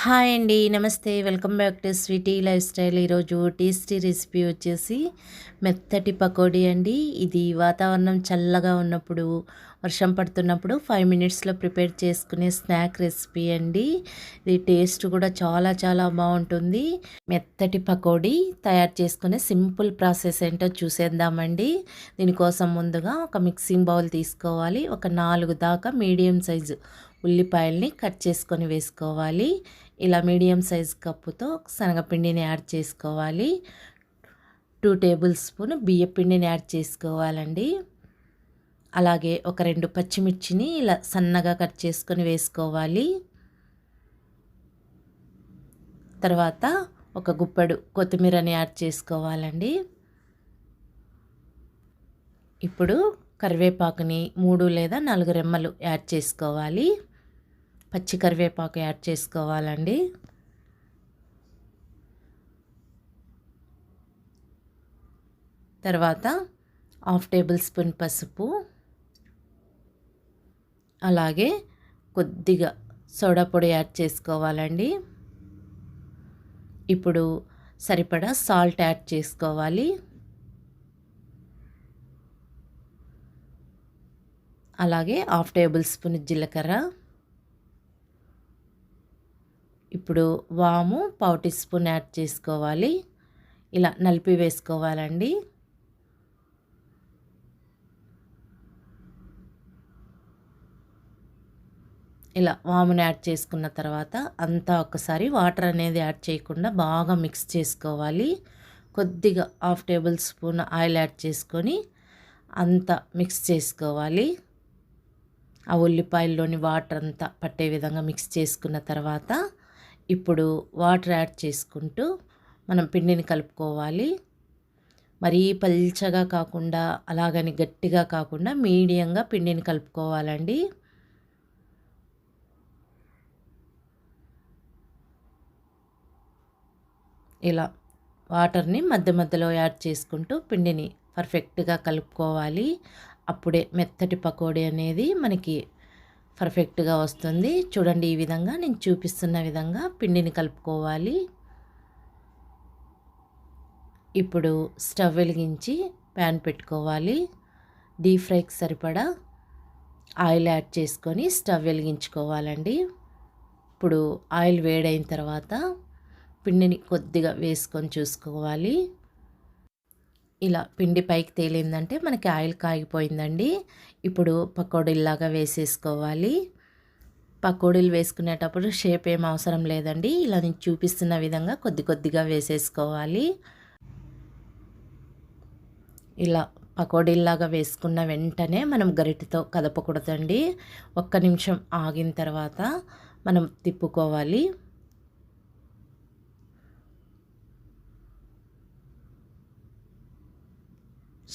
Hi అండి. నమస్తే. Welcome back to sweety lifestyle. ఈరోజు టేస్టీ రెసిపీ వచ్చేసి మెత్తటి పకోడీ అండి. ఇది వాతావరణం చల్లగా ఉన్నప్పుడు, వర్షం పడుతున్నప్పుడు 5 మినిట్స్లో ప్రిపేర్ చేసుకునే స్నాక్ రెసిపీ అండి. ఇది టేస్ట్ కూడా చాలా చాలా బాగుంటుంది. మెత్తటి పకోడీ తయారు చేసుకునే సింపుల్ ప్రాసెస్ ఏంటో చూసేద్దామండి. దీనికోసం ముందుగా ఒక మిక్సింగ్ బౌల్ తీసుకోవాలి. ఒక 4 దాకా మీడియం సైజు ఉల్లిపాయల్ని కట్ చేసుకొని వేసుకోవాలి. ఇలా మీడియం సైజ్ కప్పుతో శనగపిండిని యాడ్ చేసుకోవాలి. 2 టేబుల్ స్పూన్ బియ్య పిండిని యాడ్ చేసుకోవాలండి. అలాగే ఒక 2 పచ్చిమిర్చిని ఇలా సన్నగా కట్ చేసుకొని వేసుకోవాలి. తర్వాత ఒక గుప్పెడు కొత్తిమీరని యాడ్ చేసుకోవాలండి. ఇప్పుడు కరివేపాకుని 3 లేదా 4 రెమ్మలు యాడ్ చేసుకోవాలి. పచ్చి కరివేపాకు యాడ్ చేసుకోవాలండి. తర్వాత 1/2 టేబుల్ స్పూన్ పసుపు, అలాగే కొద్దిగా సోడా పొడి యాడ్ చేసుకోవాలండి. ఇప్పుడు సరిపడా సాల్ట్ యాడ్ చేసుకోవాలి. అలాగే 1/2 టేబుల్ స్పూన్ జీలకర్ర, ఇప్పుడు వాము 1/4 టీ స్పూన్ యాడ్ చేసుకోవాలి. ఇలా నలిపి వేసుకోవాలండి. ఇలా వామును యాడ్ చేసుకున్న తర్వాత అంతా ఒకసారి వాటర్ అనేది యాడ్ చేయకుండా బాగా మిక్స్ చేసుకోవాలి. కొద్దిగా 1/2 టేబుల్ స్పూన్ ఆయిల్ యాడ్ చేసుకొని అంతా మిక్స్ చేసుకోవాలి. ఆ ఉల్లిపాయల్లోని వాటర్ అంతా పట్టే విధంగా మిక్స్ చేసుకున్న తర్వాత ఇప్పుడు వాటర్ యాడ్ చేసుకుంటూ మనం పిండిని కలుపుకోవాలి. మరీ పల్చగా కాకుండా అలాగని గట్టిగా కాకుండా మీడియంగా పిండిని కలుపుకోవాలండి. ఇలా వాటర్ని మధ్య మధ్యలో యాడ్ చేసుకుంటూ పిండిని పర్ఫెక్ట్గా కలుపుకోవాలి. అప్పుడే మెత్తటి పకోడీ అనేది మనకి పర్ఫెక్ట్గా వస్తుంది. చూడండి, ఈ విధంగా నేను చూపిస్తున్న విధంగా పిండిని కలుపుకోవాలి. ఇప్పుడు స్టవ్ వెలిగించి ప్యాన్ పెట్టుకోవాలి. డీప్ ఫ్రైకి సరిపడా ఆయిల్ యాడ్ చేసుకొని స్టవ్ వెలిగించుకోవాలండి. ఇప్పుడు ఆయిల్ వేడైన తర్వాత పిండిని కొద్దిగా వేసుకొని చూసుకోవాలి. ఇలా పిండి పైకి తేలిందంటే మనకి ఆయిల్ కాగిపోయిందండి. ఇప్పుడు పకోడీలాగా వేసేసుకోవాలి. పకోడీలు వేసుకునేటప్పుడు షేప్ ఏం అవసరం లేదండి. ఇలా నేను చూపిస్తున్న విధంగా కొద్ది కొద్దిగా వేసేసుకోవాలి. ఇలా పకోడీలాగా వేసుకున్న వెంటనే మనం గరిటెతో కదపకూడదండి. 1 నిమిషం ఆగిన తర్వాత మనం తిప్పుకోవాలి.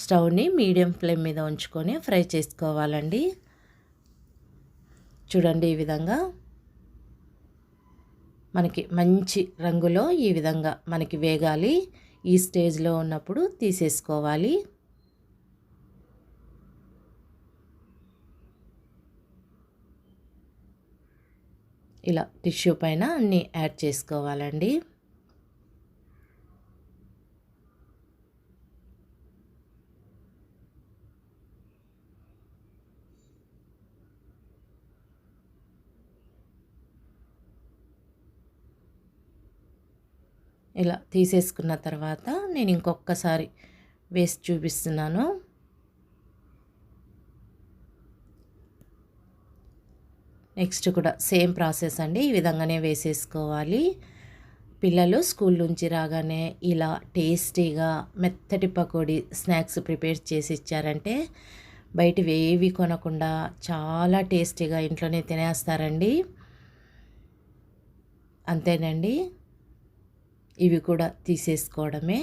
స్టవ్ని మీడియం ఫ్లేమ్ మీద ఉంచుకొని ఫ్రై చేసుకోవాలండి. చూడండి, ఈ విధంగా మనకి మంచి రంగులో ఈ విధంగా మనకి వేగాలి. ఈ స్టేజ్లో ఉన్నప్పుడు తీసేసుకోవాలి. ఇలా టిష్యూ పైన అన్నీ యాడ్ చేసుకోవాలండి. ఇలా తీసేసుకున్న తర్వాత నేను ఇంకొకసారి వేసి చూపిస్తున్నాను. నెక్స్ట్ కూడా సేమ్ ప్రాసెస్ అండి. ఈ విధంగానే వేసేసుకోవాలి. పిల్లలు స్కూల్ నుంచి రాగానే ఇలా టేస్టీగా మెత్తటి పకోడీ స్నాక్స్ ప్రిపేర్ చేసి ఇచ్చారంటే బయటివి ఏవి కొనకుండా చాలా టేస్టీగా ఇంట్లోనే తినేస్తారండి. అంతేనండి, ఇవి కూడా తీసేసుకోవడమే.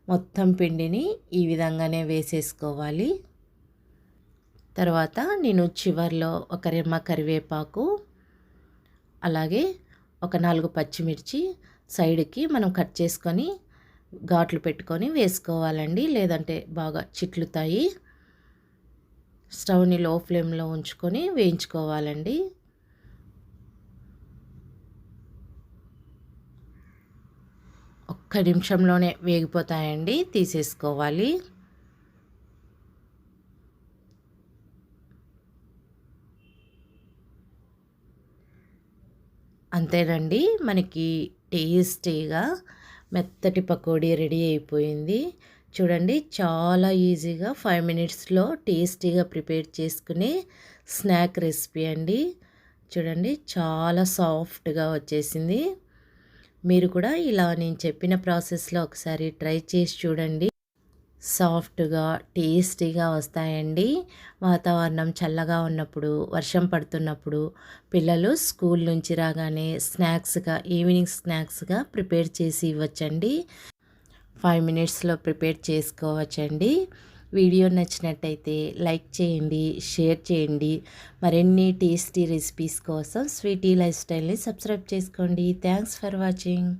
మొత్తం పిండిని ఈ విధంగానే వేసేసుకోవాలి. తర్వాత నేను చివర్లో ఒక రెమ్మ కరివేపాకు, అలాగే ఒక 4 పచ్చిమిర్చి సైడ్కి మనం కట్ చేసుకొని ఘాట్లు పెట్టుకొని వేసుకోవాలండి. లేదంటే బాగా చిట్లుతాయి. స్టవ్ని లో ఫ్లేమ్లో ఉంచుకొని వేయించుకోవాలండి. ఒక్క నిమిషంలోనే వేగిపోతాయండి, తీసేసుకోవాలి. అంతేనండి, మనకి టేస్టీగా మెత్తటి పకోడీ రెడీ అయిపోయింది. చూడండి, చాలా ఈజీగా 5 మినిట్స్లో టేస్టీగా ప్రిపేర్ చేసుకునే స్నాక్ రెసిపీ అండి. చూడండి, చాలా సాఫ్ట్గా వచ్చేసింది. మీరు కూడా ఇలా నేను చెప్పిన ప్రాసెస్లో ఒకసారి ట్రై చేసి చూడండి. సాఫ్ట్గా టేస్టీగా వస్తాయండి. వాతావరణం చల్లగా ఉన్నప్పుడు, వర్షం పడుతున్నప్పుడు పిల్లలు స్కూల్ నుంచి రాగానే స్నాక్స్గా, ఈవినింగ్ స్నాక్స్గా ప్రిపేర్ చేసి ఇవ్వచ్చండి. 5 మినిట్స్లో ప్రిపేర్ చేసుకోవచ్చండి. వీడియో నచ్చినట్టయితే లైక్ చేయండి, షేర్ చేయండి. మరిన్ని టేస్టీ రెసిపీస్ కోసం స్వీటీ లైఫ్ స్టైల్ని సబ్స్క్రైబ్ చేసుకోండి. Thanks for watching.